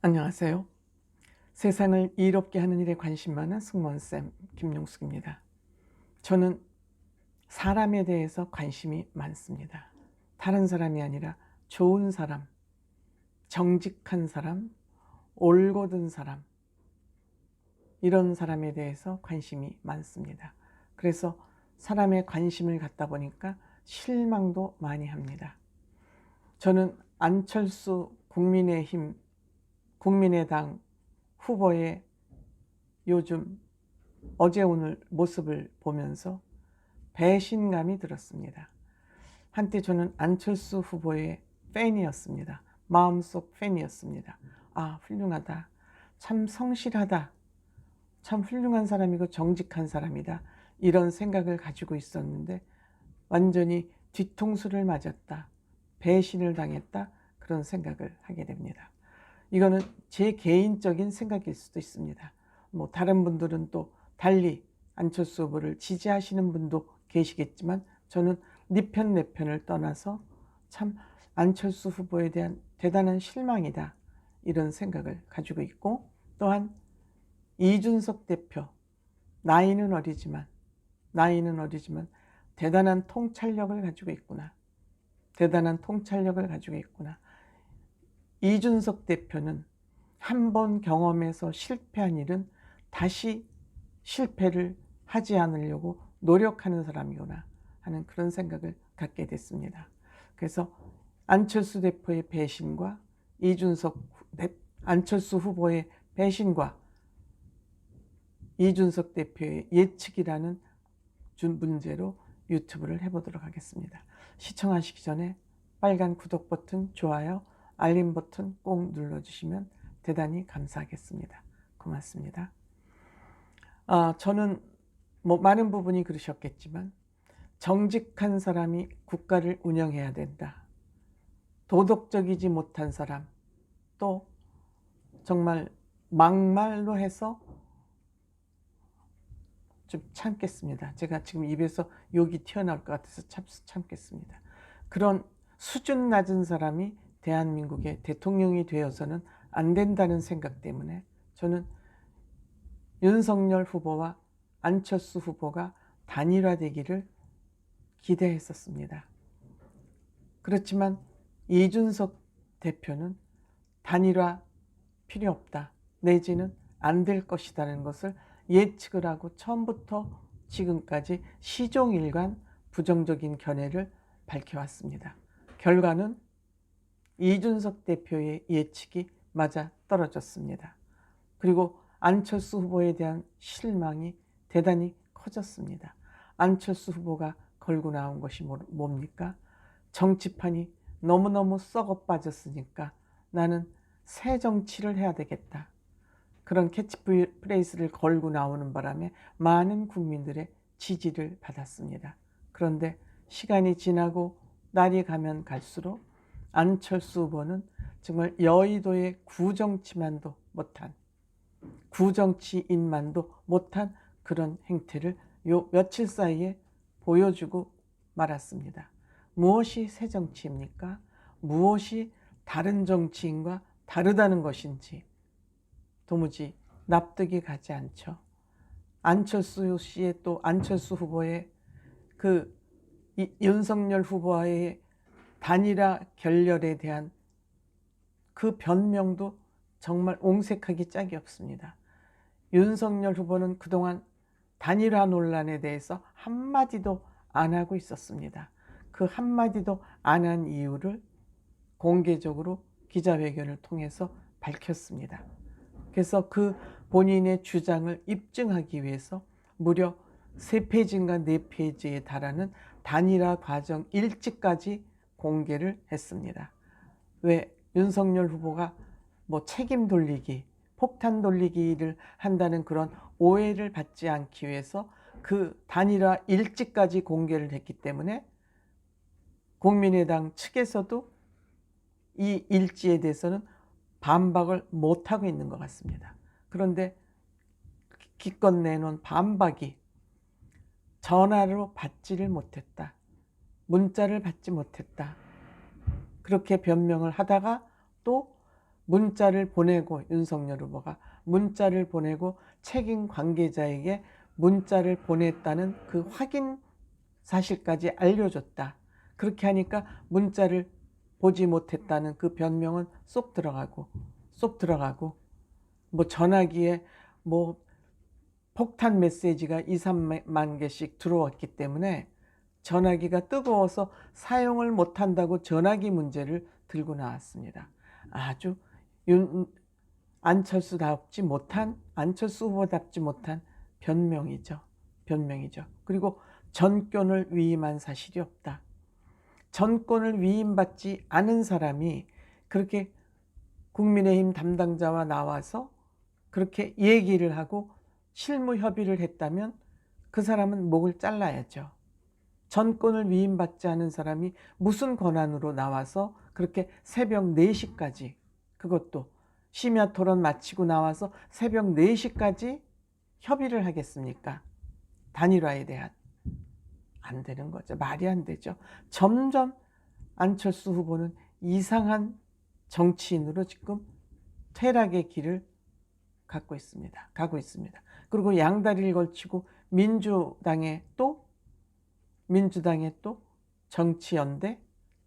안녕하세요. 세상을 이롭게 하는 일에 관심 많은 승무원쌤 김용숙입니다. 저는 사람에 대해서 관심이 많습니다. 다른 사람이 아니라 좋은 사람, 정직한 사람, 올곧은 사람, 이런 사람에 대해서 관심이 많습니다. 그래서 사람에 관심을 갖다 보니까 실망도 많이 합니다. 저는 안철수 국민의당 후보의 요즘 어제 오늘 모습을 보면서 배신감이 들었습니다. 한때 저는 안철수 후보의 팬이었습니다. 마음속 팬이었습니다. 아, 훌륭하다. 참 성실하다. 참 훌륭한 사람이고 정직한 사람이다. 이런 생각을 가지고 있었는데 완전히 뒤통수를 맞았다. 배신을 당했다. 그런 생각을 하게 됩니다. 이거는 제 개인적인 생각일 수도 있습니다. 다른 분들은 또 달리 안철수 후보를 지지하시는 분도 계시겠지만 저는 네 편 내 편을 떠나서 참 안철수 후보에 대한 대단한 실망이다, 이런 생각을 가지고 있고, 또한 이준석 대표, 나이는 어리지만 대단한 통찰력을 가지고 있구나. 이준석 대표는 한 번 경험해서 실패한 일은 다시 실패를 하지 않으려고 노력하는 사람이구나 하는 그런 생각을 갖게 됐습니다. 그래서 안철수 대표의 배신과 안철수 후보의 배신과 이준석 대표의 예측이라는 문제로 유튜브를 해보도록 하겠습니다. 시청하시기 전에 빨간 구독 버튼, 좋아요, 알림 버튼 꼭 눌러주시면 대단히 감사하겠습니다. 고맙습니다. 저는 많은 부분이 그러셨겠지만 정직한 사람이 국가를 운영해야 된다. 도덕적이지 못한 사람, 또 정말 막말로 해서 좀 참겠습니다. 제가 지금 입에서 욕이 튀어나올 것 같아서 참겠습니다. 그런 수준 낮은 사람이 대한민국의 대통령이 되어서는 안 된다는 생각 때문에 저는 윤석열 후보와 안철수 후보가 단일화되기를 기대했었습니다. 그렇지만 이준석 대표는 단일화 필요 없다, 내지는 안 될 것이라는 것을 예측을 하고 처음부터 지금까지 시종일관 부정적인 견해를 밝혀왔습니다. 결과는 이준석 대표의 예측이 맞아 떨어졌습니다. 그리고 안철수 후보에 대한 실망이 대단히 커졌습니다. 안철수 후보가 걸고 나온 것이 뭡니까? 정치판이 너무너무 썩어 빠졌으니까 나는 새 정치를 해야 되겠다. 그런 캐치프레이즈를 걸고 나오는 바람에 많은 국민들의 지지를 받았습니다. 그런데 시간이 지나고 날이 가면 갈수록 안철수 후보는 정말 여의도의 구정치인만도 못한 그런 행태를 요 며칠 사이에 보여주고 말았습니다. 무엇이 새 정치입니까? 무엇이 다른 정치인과 다르다는 것인지 도무지 납득이 가지 않죠. 안철수 후보의 윤석열 후보와의 단일화 결렬에 대한 그 변명도 정말 옹색하기 짝이 없습니다. 윤석열 후보는 그동안 단일화 논란에 대해서 한마디도 안 하고 있었습니다. 그 한마디도 안 한 이유를 공개적으로 기자회견을 통해서 밝혔습니다. 그래서 그 본인의 주장을 입증하기 위해서 무려 3페이지인가 4페이지에 달하는 단일화 과정 일지까지 공개를 했습니다. 왜 윤석열 후보가 책임 돌리기, 폭탄 돌리기를 한다는 그런 오해를 받지 않기 위해서 그 단일화 일지까지 공개를 했기 때문에 국민의당 측에서도 이 일지에 대해서는 반박을 못하고 있는 것 같습니다. 그런데 기껏 내놓은 반박이 전화로 받지를 못했다, 문자를 받지 못했다, 그렇게 변명을 하다가 또 문자를 보내고, 윤석열 후보가 문자를 보내고 책임 관계자에게 문자를 보냈다는 그 확인 사실까지 알려줬다. 그렇게 하니까 문자를 보지 못했다는 그 변명은 쏙 들어가고 뭐 전화기에 뭐 폭탄 메시지가 2, 3만 개씩 들어왔기 때문에 전화기가 뜨거워서 사용을 못한다고 전화기 문제를 들고 나왔습니다. 아주 안철수 후보답지 못한 변명이죠. 그리고 전권을 위임한 사실이 없다. 전권을 위임받지 않은 사람이 그렇게 국민의힘 담당자와 나와서 그렇게 얘기를 하고 실무 협의를 했다면 그 사람은 목을 잘라야죠. 전권을 위임받지 않은 사람이 무슨 권한으로 나와서 그렇게 새벽 4시까지, 그것도 심야 토론 마치고 나와서 새벽 4시까지 협의를 하겠습니까? 단일화에 대한. 안 되는 거죠. 말이 안 되죠. 점점 안철수 후보는 이상한 정치인으로 지금 퇴락의 길을 가고 있습니다. 그리고 양다리를 걸치고 민주당에 또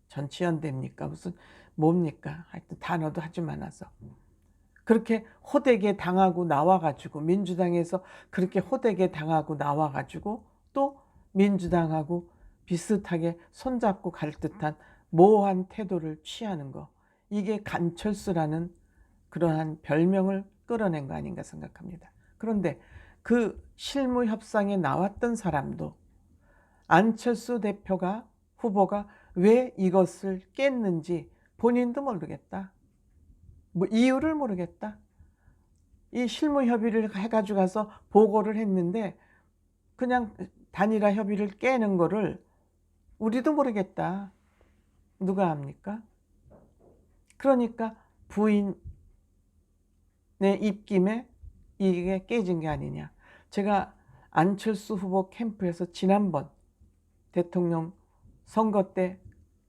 전치연대입니까? 무슨 뭡니까? 하여튼 단어도 아주 많아서 그렇게 호되게 당하고 나와가지고, 민주당에서 그렇게 호되게 당하고 나와가지고 또 민주당하고 비슷하게 손잡고 갈 듯한 모호한 태도를 취하는 거, 이게 간철수라는 그러한 별명을 끌어낸 거 아닌가 생각합니다. 그런데 그 실무 협상에 나왔던 사람도 안철수 후보가 왜 이것을 깼는지 본인도 모르겠다. 뭐 이유를 모르겠다. 이 실무 협의를 해가지고 가서 보고를 했는데 그냥 단일화 협의를 깨는 거를 우리도 모르겠다. 누가 합니까? 그러니까 부인의 입김에 이게 깨진 게 아니냐. 제가 안철수 후보 캠프에서 지난번 대통령 선거 때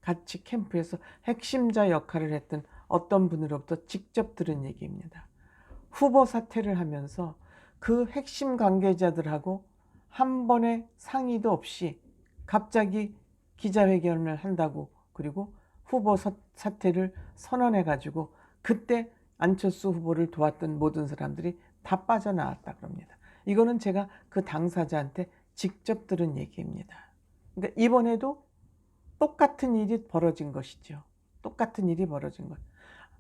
같이 캠프에서 핵심자 역할을 했던 어떤 분으로부터 직접 들은 얘기입니다. 후보 사퇴를 하면서 그 핵심 관계자들하고 한 번의 상의도 없이 갑자기 기자회견을 한다고, 그리고 후보 사퇴를 선언해가지고 그때 안철수 후보를 도왔던 모든 사람들이 다 빠져나왔다 그럽니다. 이거는 제가 그 당사자한테 직접 들은 얘기입니다. 그러니까 이번에도 똑같은 일이 벌어진 것이죠.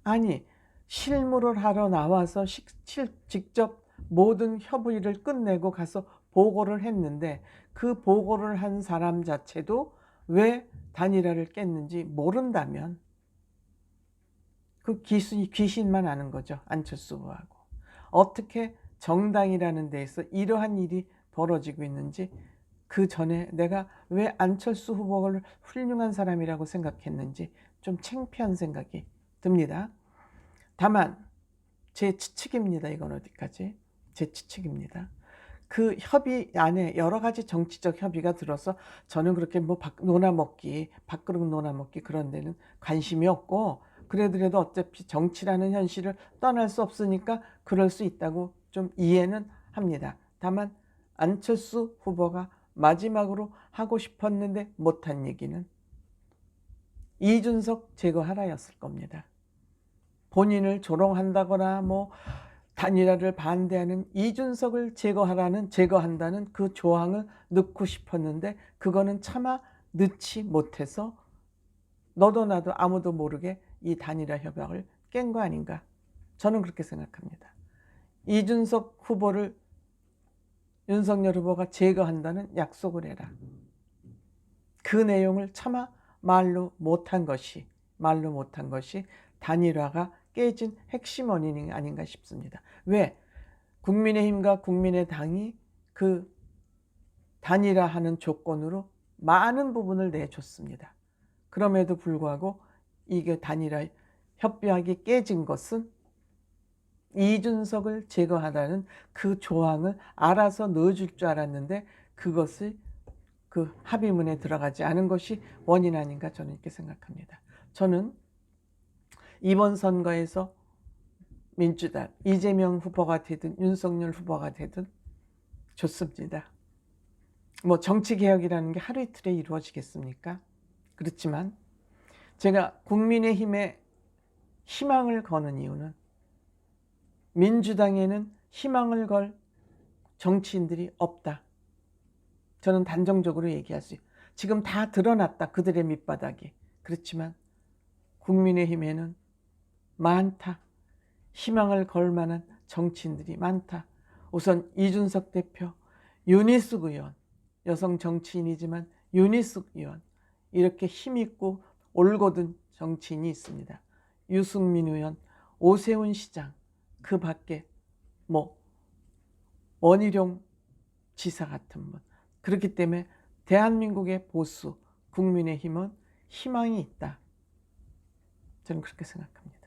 아니, 실무를 하러 나와서 직접 모든 협의를 끝내고 가서 보고를 했는데 그 보고를 한 사람 자체도 왜 단일화를 깼는지 모른다면 그 귀신만 아는 거죠. 안철수 후보하고. 어떻게 정당이라는 데에서 이러한 일이 벌어지고 있는지, 그 전에 내가 왜 안철수 후보를 훌륭한 사람이라고 생각했는지 좀 창피한 생각이 듭니다. 다만 제 추측입니다. 이건 어디까지? 제 추측입니다. 그 협의 안에 여러 가지 정치적 협의가 들어서 저는 그렇게 뭐 밥그릇 논아먹기 그런 데는 관심이 없고, 그래도 어차피 정치라는 현실을 떠날 수 없으니까 그럴 수 있다고 좀 이해는 합니다. 다만 안철수 후보가 마지막으로 하고 싶었는데 못한 얘기는 이준석 제거하라였을 겁니다. 본인을 조롱한다거나 뭐 단일화를 반대하는 이준석을 제거한다는 그 조항을 넣고 싶었는데 그거는 차마 넣지 못해서 너도 나도 아무도 모르게 이 단일화 협약을 깬 거 아닌가, 저는 그렇게 생각합니다. 이준석 후보를 윤석열 후보가 제거한다는 약속을 해라. 그 내용을 차마 말로 못한 것이 단일화가 깨진 핵심 원인이 아닌가 싶습니다. 왜? 국민의힘과 국민의당이 그 단일화하는 조건으로 많은 부분을 내줬습니다. 그럼에도 불구하고 이게 단일화 협약이 깨진 것은 이준석을 제거하라는 그 조항을 알아서 넣어줄 줄 알았는데 그것을 그 합의문에 들어가지 않은 것이 원인 아닌가, 저는 이렇게 생각합니다. 저는 이번 선거에서 민주당 이재명 후보가 되든 윤석열 후보가 되든 좋습니다. 뭐 정치개혁이라는 게 하루 이틀에 이루어지겠습니까? 그렇지만 제가 국민의힘에 희망을 거는 이유는 민주당에는 희망을 걸 정치인들이 없다. 저는 단정적으로 얘기할 수 있어요. 지금 다 드러났다. 그들의 밑바닥이. 그렇지만 국민의힘에는 많다. 희망을 걸 만한 정치인들이 많다. 우선 이준석 대표, 윤희숙 의원, 여성 정치인이지만 윤희숙 의원, 이렇게 힘있고 올곧은 정치인이 있습니다. 유승민 의원, 오세훈 시장, 그 밖에 뭐 원희룡 지사 같은 분. 그렇기 때문에 대한민국의 보수, 국민의힘은 희망이 있다. 저는 그렇게 생각합니다.